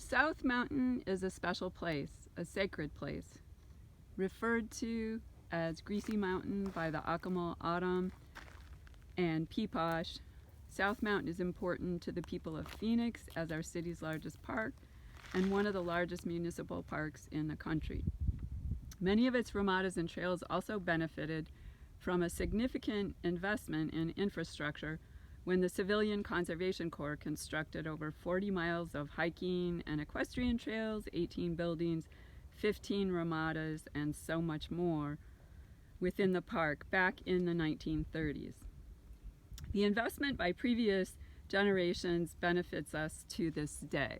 South Mountain is a special place, a sacred place, referred to as Greasy Mountain by the Akimel Autumn and Posh. South Mountain is important to the people of Phoenix as our city's largest park and one of the largest municipal parks in the country. Many of its ramadas and trails also benefited from a significant investment in infrastructure when the Civilian Conservation Corps constructed over 40 miles of hiking and equestrian trails, 18 buildings, 15 ramadas, and so much more within the park back in the 1930s. The investment by previous generations benefits us to this day.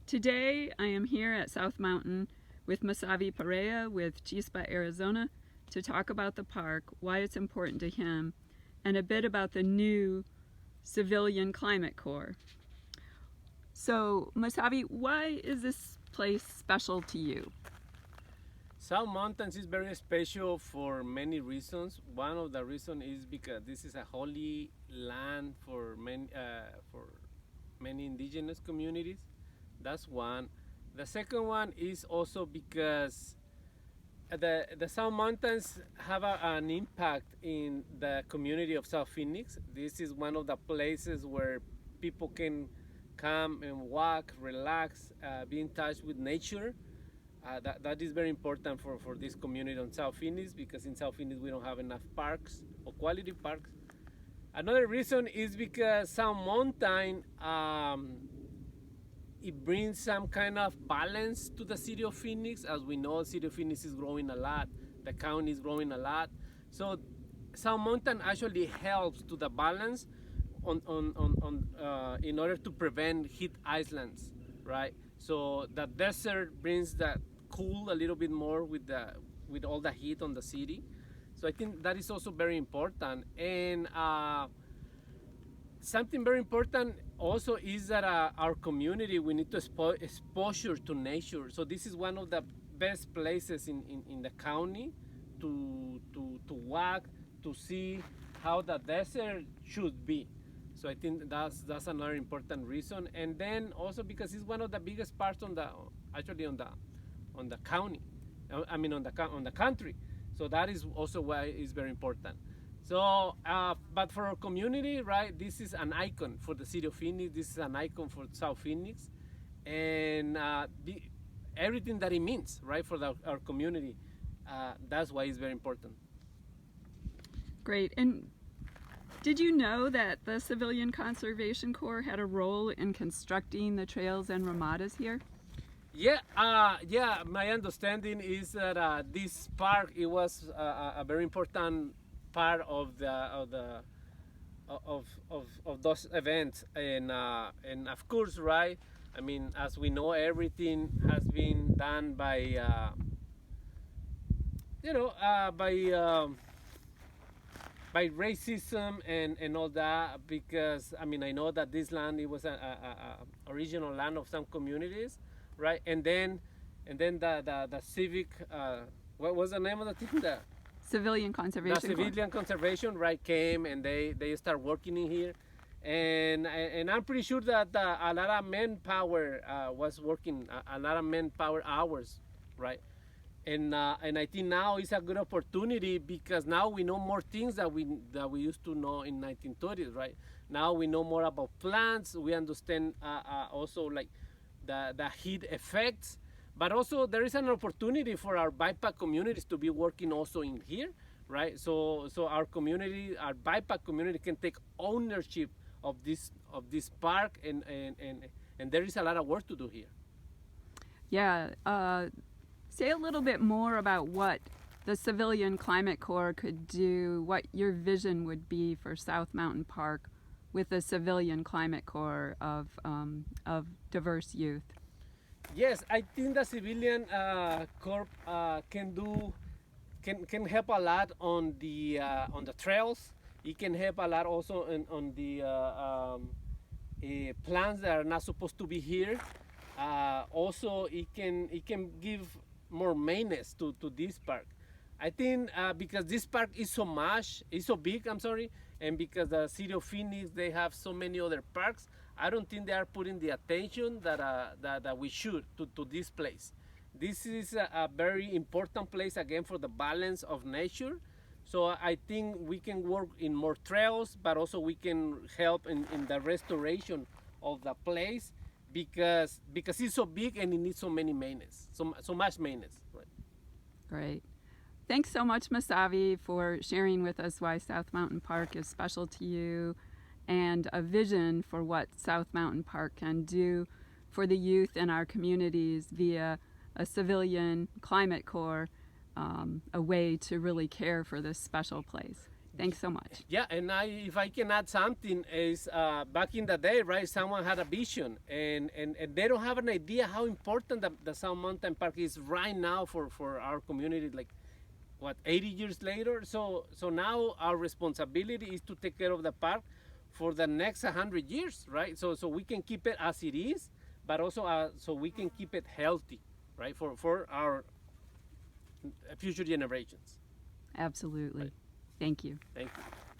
Today I am here at South Mountain with Masavi Perea with Chispa Arizona to talk about the park, why it's important to him, and a bit about the new Civilian Climate Corps. So Masavi, why is this place special to you? South Mountains is very special for many reasons. One of the reasons is because this is a holy land for many indigenous communities. That's one. The second one is also because the South Mountains have an impact in the community of South Phoenix. This is one of the places where people can come and walk, relax, be in touch with nature. That is very important for this community on South Phoenix, because in South Phoenix we don't have enough parks or quality parks. Another reason is because South Mountain it brings some kind of balance to the city of Phoenix. As we know, the city of Phoenix is growing a lot, the county is growing a lot. So South Mountain actually helps to the balance in order to prevent heat islands, right? So the desert brings that cool a little bit more with all the heat on the city. So I think that is also very important. And something very important also is that our community, we need to exposure to nature. So this is one of the best places in the county to walk, to see how the desert should be. So I think that's another important reason. And then also because it's one of the biggest parts on the county. I mean on the country. So that is also why it's very important. So, but for our community, right, this is an icon for the city of Phoenix. This is an icon for South Phoenix, and everything that it means, right, for our community. That's why it's very important. Great. And did you know that the Civilian Conservation Corps had a role in constructing the trails and ramadas here? Yeah, my understanding is that this park, it was a very important part of those events, and of course, right, I mean, as we know, everything has been done by by racism and all that, because I mean, I know that this land, it was a original land of some communities, right? And then the civic, what was the name of the thing? Civilian Conservation The Civilian Conservation, right, came and they start working in here, and I'm pretty sure that a lot of manpower was working, a lot of manpower hours, right, and I think now is a good opportunity, because now we know more things that we used to know in 1930s, right? Now we know more about plants. We understand also like the heat effects. But also there is an opportunity for our BIPOC communities to be working also in here, right? So our community, our BIPOC community, can take ownership of this park, and there is a lot of work to do here. Yeah. Say a little bit more about what the Civilian Climate Corps could do, what your vision would be for South Mountain Park with the Civilian Climate Corps of diverse youth. Yes, I think the Civilian Corps can help a lot on the trails. It can help a lot also on the plants that are not supposed to be here. Also, it can give more maintenance to this park. I think because this park is so big, and because the city of Phoenix, they have so many other parks, I don't think they are putting the attention that we should to this place. This is a very important place again for the balance of nature. So I think we can work in more trails, but also we can help in the restoration of the place because it's so big and it needs so many maintenance, so much maintenance. Right? Great. Thanks so much, Masavi, for sharing with us why South Mountain Park is special to you and a vision for what South Mountain Park can do for the youth in our communities via a civilian climate corps, a way to really care for this special place. Thanks so much. Yeah, and if I can add something, is back in the day, right, someone had a vision, and they don't have an idea how important the South Mountain Park is right now for our community, like, what, 80 years later? So now our responsibility is to take care of the park for the next 100 years, right? So we can keep it as it is, but also so we can keep it healthy, right, for our future generations. Absolutely. Right. Thank you. Thank you.